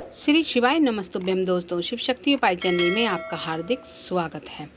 श्री शिवाय नमस्तुभ्यम दोस्तों, शिव शक्ति उपाय चैनल में आपका हार्दिक स्वागत है।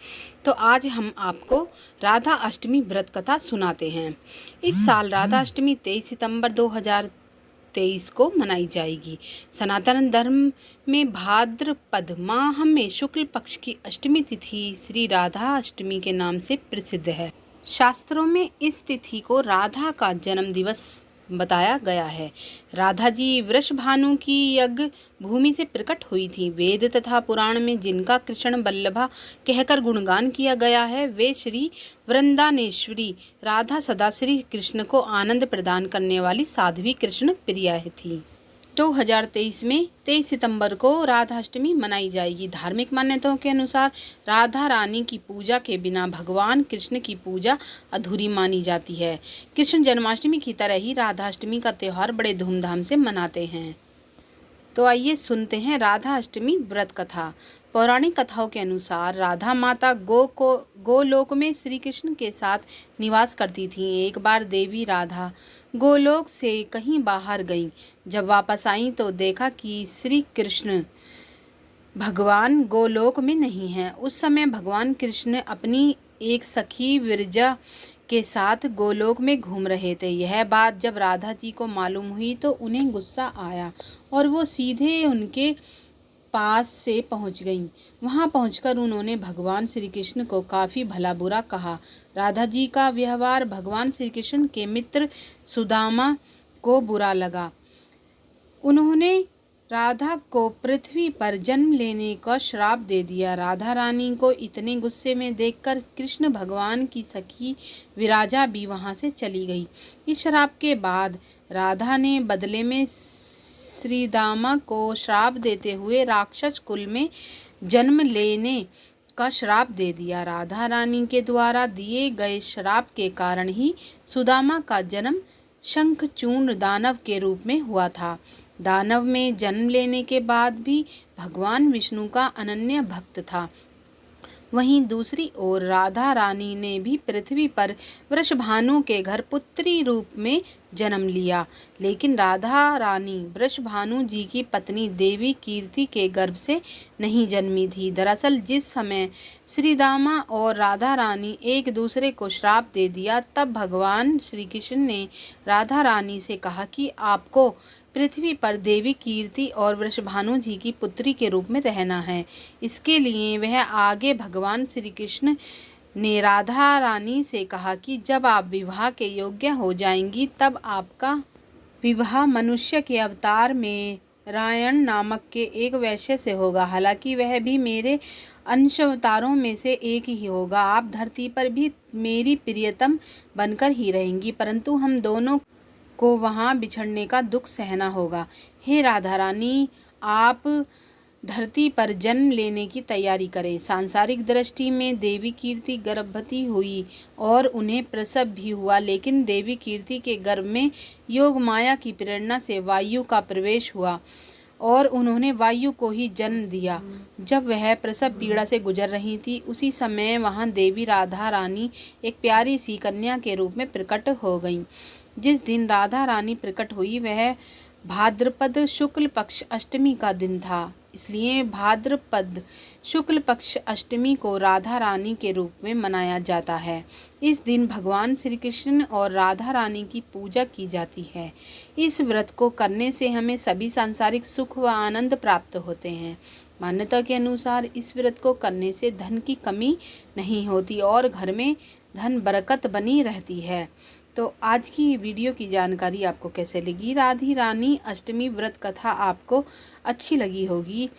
तो आज हम आपको राधा अष्टमी व्रत कथा सुनाते हैं। इस साल राधा अष्टमी 23 सितंबर 2023 को मनाई जाएगी। सनातन धर्म में भाद्रपद माह में शुक्ल पक्ष की अष्टमी तिथि श्री राधा अष्टमी के नाम से प्रसिद्ध है। शास्त्रों में इस तिथि को राधा का जन्म दिवस बताया गया है। राधा जी वृषभानु की यज्ञ भूमि से प्रकट हुई थी। वेद तथा पुराण में जिनका कृष्ण बल्लभा कहकर गुणगान किया गया है, वे श्री वृंदानेश्वरी राधा सदा श्री कृष्ण को आनंद प्रदान करने वाली साध्वी कृष्ण प्रिया थी। 2023 में 23 सितंबर को राधाष्टमी मनाई जाएगी। धार्मिक मान्यताओं के अनुसार राधा रानी की पूजा के बिना भगवान कृष्ण की पूजा अधूरी मानी जाती है। कृष्ण जन्माष्टमी की तरह ही राधाष्टमी का त्यौहार बड़े धूमधाम से मनाते हैं। तो आइए सुनते हैं राधा अष्टमी व्रत कथा। पौराणिक कथाओं के अनुसार राधा माता गोलोक में श्री कृष्ण के साथ निवास करती थीं। एक बार देवी राधा गोलोक से कहीं बाहर गईं। जब वापस आईं तो देखा कि श्री कृष्ण भगवान गोलोक में नहीं हैं। उस समय भगवान कृष्ण अपनी एक सखी विरजा के साथ गोलोक में घूम रहे थे। यह बात जब राधा जी को मालूम हुई तो उन्हें गुस्सा आया और वो सीधे उनके पास से पहुंच गईं। वहां पहुंचकर उन्होंने भगवान श्री कृष्ण को काफ़ी भला बुरा कहा। राधा जी का व्यवहार भगवान श्री कृष्ण के मित्र सुदामा को बुरा लगा। उन्होंने राधा को पृथ्वी पर जन्म लेने का श्राप दे दिया। राधा रानी को इतने गुस्से में देखकर कृष्ण भगवान की सखी विराजा भी वहां से चली गई। इस श्राप के बाद राधा ने बदले में श्रीदामा को श्राप देते हुए राक्षस कुल में जन्म लेने का श्राप दे दिया। राधा रानी के द्वारा दिए गए श्राप के कारण ही सुदामा का जन्म शंखचूर्ण दानव के रूप में हुआ था। दानव में जन्म लेने के बाद भी भगवान विष्णु का अनन्य भक्त था। वहीं दूसरी ओर राधा रानी ने भी पृथ्वी पर वृषभानु के घर पुत्री रूप में जन्म लिया। लेकिन राधा रानी वृषभानु जी की पत्नी देवी कीर्ति के गर्भ से नहीं जन्मी थी। दरअसल जिस समय श्रीदामा और राधा रानी एक दूसरे को श्राप दे दिया, तब भगवान श्री कृष्ण ने राधा रानी से कहा कि आपको पृथ्वी पर देवी कीर्ति और वृषभानु जी की पुत्री के रूप में रहना है। इसके लिए वह आगे भगवान श्री कृष्ण ने राधा रानी से कहा कि जब आप विवाह के योग्य हो जाएंगी तब आपका विवाह मनुष्य के अवतार में रायण नामक के एक वैश्य से होगा। हालांकि वह भी मेरे अंश अवतारों में से एक ही होगा। आप धरती पर भी मेरी प्रियतम बनकर ही रहेंगी, परंतु हम दोनों को वहाँ बिछड़ने का दुख सहना होगा। हे राधा रानी, आप धरती पर जन्म लेने की तैयारी करें। सांसारिक दृष्टि में देवी कीर्ति गर्भवती हुई और उन्हें प्रसव भी हुआ, लेकिन देवी कीर्ति के गर्भ में योग माया की प्रेरणा से वायु का प्रवेश हुआ और उन्होंने वायु को ही जन्म दिया। जब वह प्रसव पीड़ा से गुजर रही थी, उसी समय वहाँ देवी राधा रानी एक प्यारी सी कन्या के रूप में प्रकट हो गईं। जिस दिन राधा रानी प्रकट हुई वह भाद्रपद शुक्ल पक्ष अष्टमी का दिन था। इसलिए भाद्रपद शुक्ल पक्ष अष्टमी को राधा रानी के रूप में मनाया जाता है। इस दिन भगवान श्री कृष्ण और राधा रानी की पूजा की जाती है। इस व्रत को करने से हमें सभी सांसारिक सुख व आनंद प्राप्त होते हैं। मान्यता के अनुसार इस व्रत को करने से धन की कमी नहीं होती और घर में धन बरकत बनी रहती है। तो आज की वीडियो की जानकारी आपको कैसे लगी? राधी रानी अष्टमी व्रत कथा आपको अच्छी लगी होगी।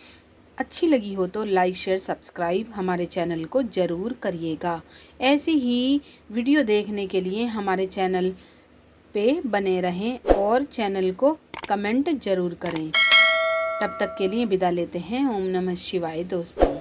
अच्छी लगी हो तो लाइक शेयर सब्सक्राइब हमारे चैनल को ज़रूर करिएगा। ऐसी ही वीडियो देखने के लिए हमारे चैनल पे बने रहें और चैनल को कमेंट ज़रूर करें। तब तक के लिए विदा लेते हैं। ओम नमः शिवाय दोस्तों।